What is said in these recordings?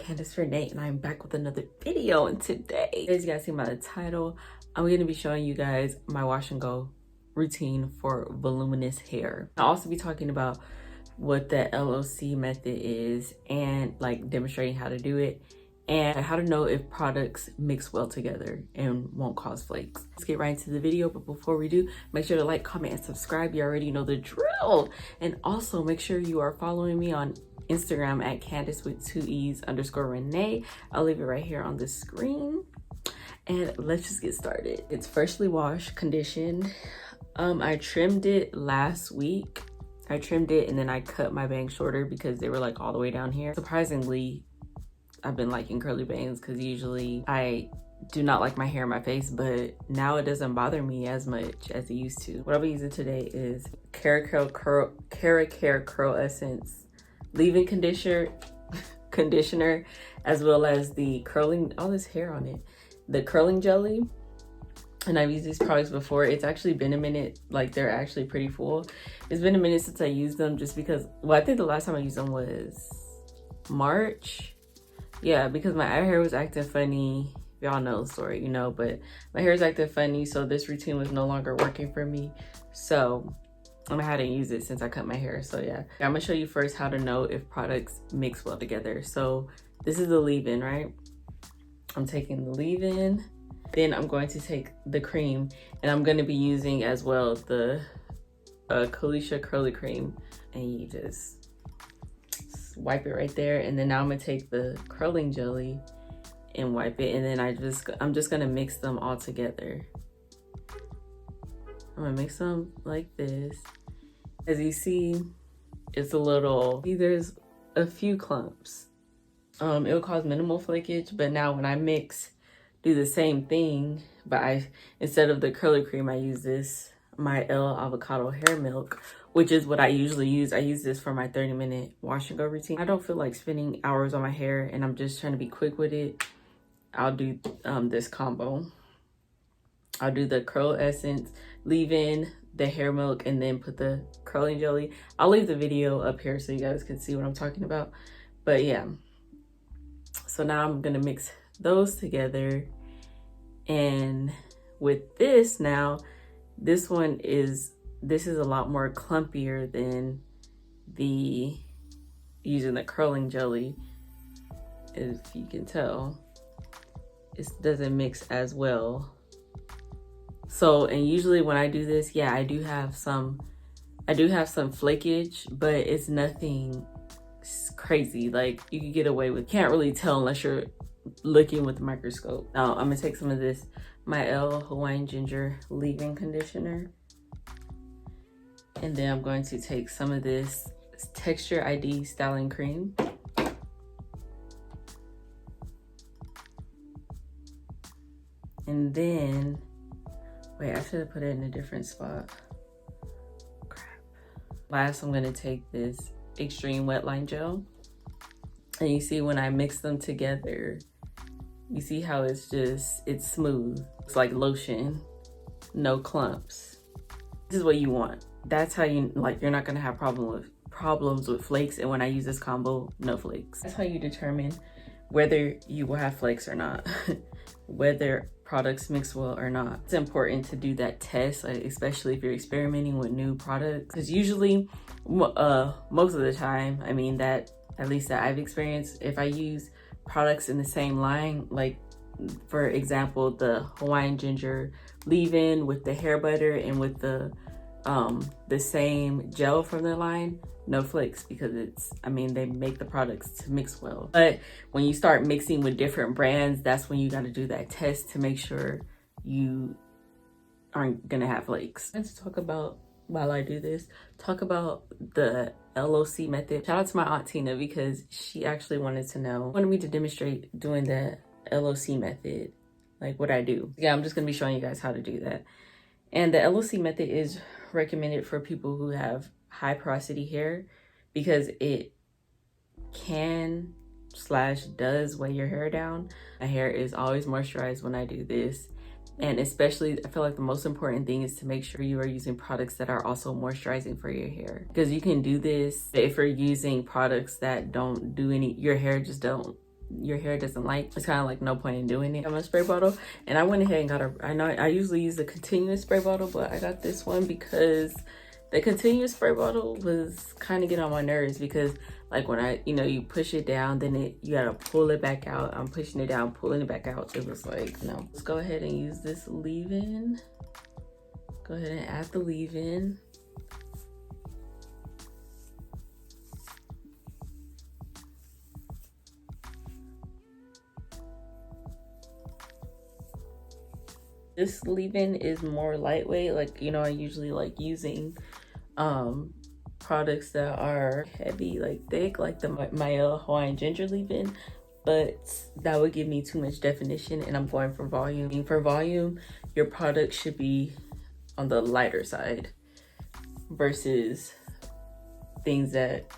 Candace Renee, and I'm back with another video. And today, as you guys see by the title, I'm going to be showing you guys my wash and go routine for voluminous hair. I'll also be talking about what the L.O.C method is and like demonstrating how to do it and how to know if products mix well together and won't cause flakes. Let's get right into the video, but before we do, make sure to like, comment, and subscribe. You already know the drill. And also make sure you are following me on Instagram at Candace with 2Es_Renee. I'll leave it right here on the screen. And let's just get started. It's freshly washed, conditioned. I trimmed it last week. I trimmed it and then I cut my bangs shorter because they were like all the way down here. Surprisingly, I've been liking curly bangs because usually I do not like my hair in my face, but now it doesn't bother me as much as it used to. What I'll be using today is Cara Care Curl Essence leave-in conditioner, as well as the curling, all this hair on it, the curling jelly. And I've used these products before. It's actually been a minute, like they're actually pretty full. It's been a minute since I used them just because, well, I think the last time I used them was March. Yeah, because my hair was acting funny. Y'all know the story, you know, but my hair is acting funny, so this routine was no longer working for me. So I hadn't used it since I cut my hair. So yeah, I'm gonna show you first how to know if products mix well together. So this is the leave-in, right? I'm taking the leave-in, then I'm going to take the cream, and I'm going to be using as well the Kalisha curly cream, and you just wipe it right there. And then now I'm gonna take the curling jelly and wipe it, and then I'm just gonna mix them all together. I'm gonna mix them like this. As you see, it's a little, there's a few clumps. It'll cause minimal flakage, but now when I do the same thing, but instead of the curly cream, I use this, my Avocado hair milk, which is what I usually use. I use this for my 30-minute wash and go routine. I don't feel like spending hours on my hair and I'm just trying to be quick with it. I'll do this combo. I'll do the curl essence, leave in the hair milk, and then put the curling jelly. I'll leave the video up here so you guys can see what I'm talking about. But yeah, so now I'm gonna mix those together. And with this now, this is a lot more clumpier than using the curling jelly. If you can tell, it doesn't mix as well. So, and usually when I do this, yeah, I do have some flakage, but it's nothing crazy. Like you can get away with, can't really tell unless you're looking with the microscope. Now I'm gonna take some of this, my Hawaiian Ginger leave-in conditioner. And then I'm going to take some of this Texture ID styling cream. And then, wait, I should have put it in a different spot. Crap. Last, I'm gonna take this Extreme Wetline Gel. And you see when I mix them together, you see how it's smooth. It's like lotion, no clumps. This is what you want. That's how you're not gonna have problems with flakes. And when I use this combo, no flakes. That's how you determine whether you will have flakes or not, whether products mix well or not. It's important to do that test, especially if you're experimenting with new products, because usually, most of the time, I mean that, at least that I've experienced, if I use products in the same line, like for example, the Hawaiian Ginger leave-in with the hair butter and with the same gel from the line, no flakes, because they make the products to mix well. But when you start mixing with different brands, that's when you got to do that test to make sure you aren't gonna have flakes. Let's talk about, while I do this, talk about the L.O.C method. Shout out to my aunt Tina because she actually wanted me to demonstrate doing the L.O.C method, like what I do. Yeah, I'm just gonna be showing you guys how to do that. And the L.O.C method is recommended for people who have high porosity hair because it does weigh your hair down. My hair is always moisturized when I do this. And especially, I feel like the most important thing is to make sure you are using products that are also moisturizing for your hair. Because you can do this if you're using products that don't do any, your hair just your hair doesn't like, it's kind of like no point in doing it. I'm a spray bottle, and I went ahead and got I know I usually use the continuous spray bottle, but I got this one because the continuous spray bottle was kind of getting on my nerves, because like when I, you push it down, then you gotta pull it back out. I'm pushing it down, pulling it back out. It was like, no. Let's go ahead and use this leave-in. Go ahead and add the leave-in. This leave-in is more lightweight. Like, I usually like using products that are heavy, like thick, like the Mael Hawaiian Ginger leave-in, but that would give me too much definition, and I'm going for volume. For volume, your product should be on the lighter side versus things that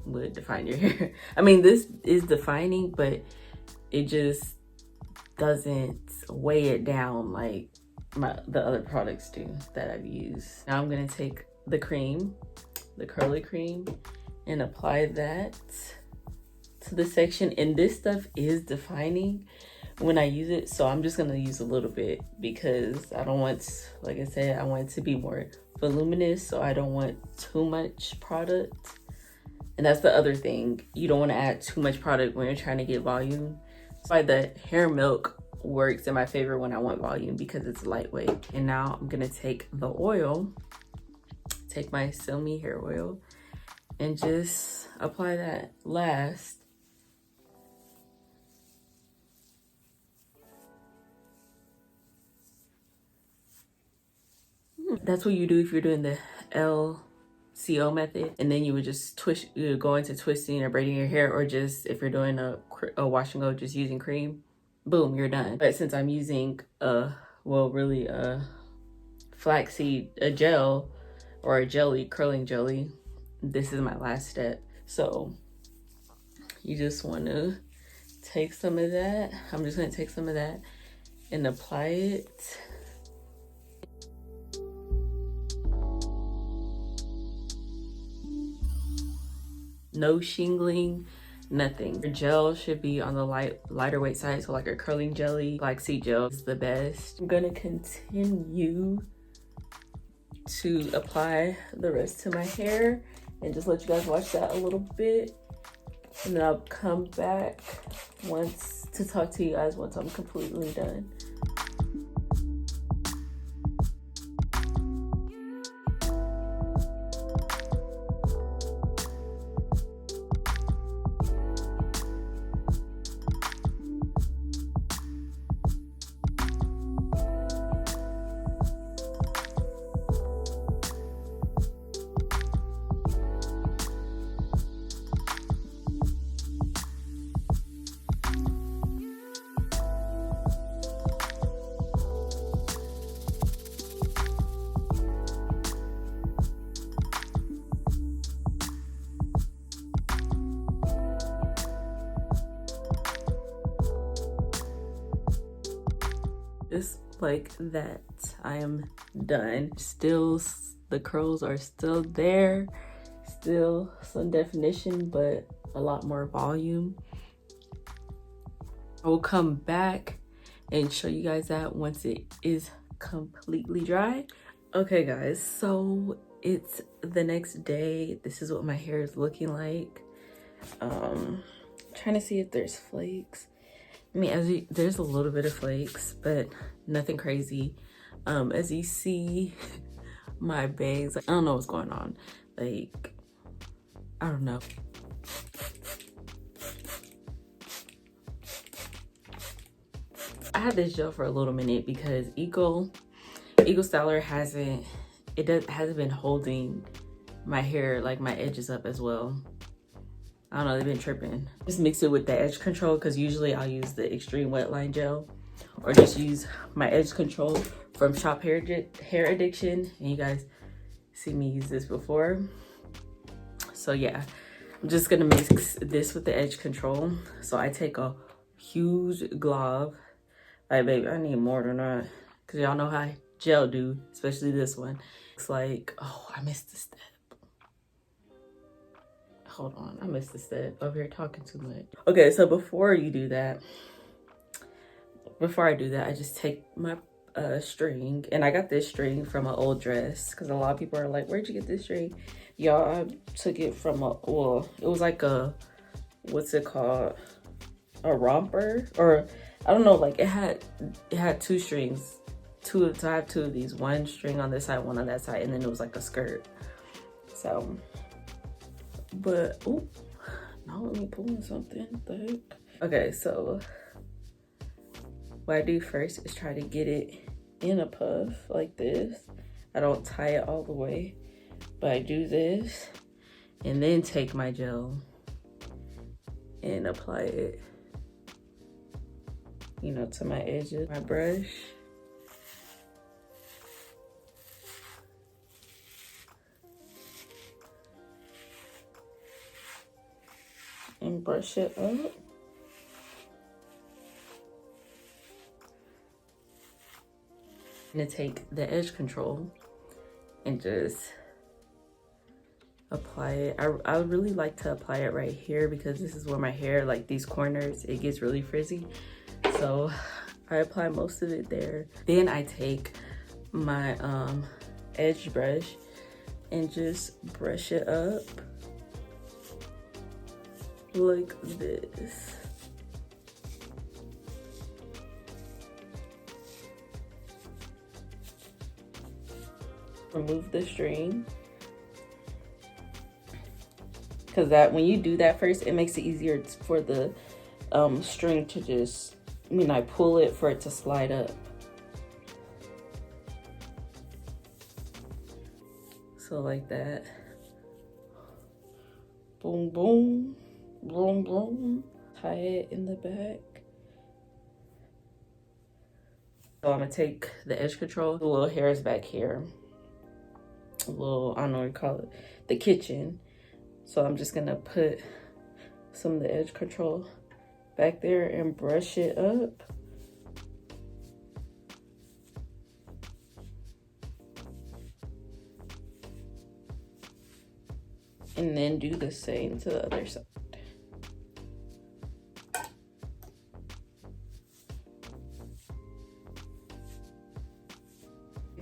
would define your hair. I mean, this is defining, but it just doesn't weigh it down like the other products do that I've used. Now I'm gonna take the cream, the curly cream, and apply that to the section. And this stuff is defining when I use it, so I'm just gonna use a little bit because I don't want, like I said, I want it to be more voluminous, so I don't want too much product. And that's the other thing, you don't want to add too much product when you're trying to get volume. That's why the hair milk works in my favor when I want volume, because it's lightweight. And now I'm gonna take the oil, take my Silmy hair oil, and just apply that last. That's what you do if you're doing the L.C method, and then you would just twist, you would go into twisting or braiding your hair, or just if you're doing a wash and go, just using cream, boom, you're done. But since I'm using really flaxseed, a gel or a jelly, curling jelly, this is my last step. So you just want to take some of that. I'm just going to take some of that and apply it. No shingling, nothing. Your gel should be on the lighter weight side, so like a curling jelly, flaxseed gel is the best. I'm gonna continue to apply the rest to my hair and just let you guys watch that a little bit, and then I'll come back to talk to you guys once I'm completely done. Just like that, I am done. Still, the curls are still there, still some definition, but a lot more volume. I will come back and show you guys that once it is completely dry. Okay guys, so it's the next day. This is what my hair is looking like. Trying to see if there's flakes. I mean, there's a little bit of flakes, but nothing crazy. As you see, my bangs, I don't know what's going on. Like, I don't know. I had this gel for a little minute because Eco Styler hasn't been holding my hair, like my edges up as well. I don't know, they've been tripping. Just mix it with the edge control, because usually I'll use the extreme wet line gel, or just use my edge control from Shop Hair Addiction. And you guys see me use this before. So yeah, I'm just gonna mix this with the edge control. So I take a huge glob. Like, baby, I need more than that, because y'all know how gel do, especially this one. It's like, oh, I missed a step. hold on, I missed a step over here talking too much. Okay, so before I do that, I just take my string, and I got this string from an old dress because a lot of people are like, where'd you get this string? Y'all, I took it from well, it was like a, what's it called, a romper, or I don't know, like it had two strings, so I have two of these, one string on this side, one on that side, and then it was like a skirt. So, but oh, now let me pull something. The heck? Okay, so what I do first is try to get it in a puff like this. I don't tie it all the way, but I do this and then take my gel and apply it, you know, to my edges. My brush. And brush it up. I'm gonna take the edge control and just apply it. I would really like to apply it right here because this is where my hair, like these corners, it gets really frizzy. So I apply most of it there. Then I take my edge brush and just brush it up like this. Remove the string, because that, when you do that first, it makes it easier for the string to just, I pull it for it to slide up. So like that. Boom, boom, boom, boom. Tie it in the back. So I'm gonna take the edge control. The little hairs back here. A little, I don't know what you call it, the kitchen. So I'm just gonna put some of the edge control back there and brush it up. And then do the same to the other side.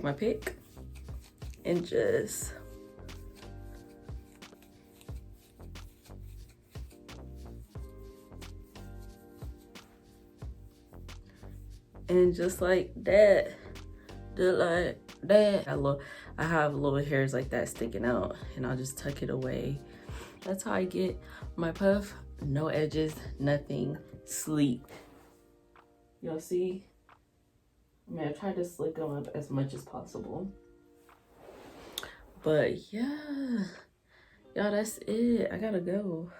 My pick and just like that, just like that. I have little hairs like that sticking out, and I'll just tuck it away. That's how I get my puff. No edges, nothing, sleek. Y'all see? I try to slick them up as much as possible. But yeah, y'all, that's it. I gotta go.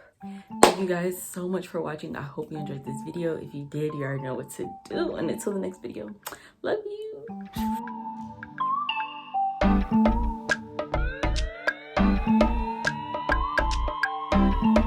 Thank you guys so much for watching. I hope you enjoyed this video. If you did, you already know what to do. And until the next video, love you.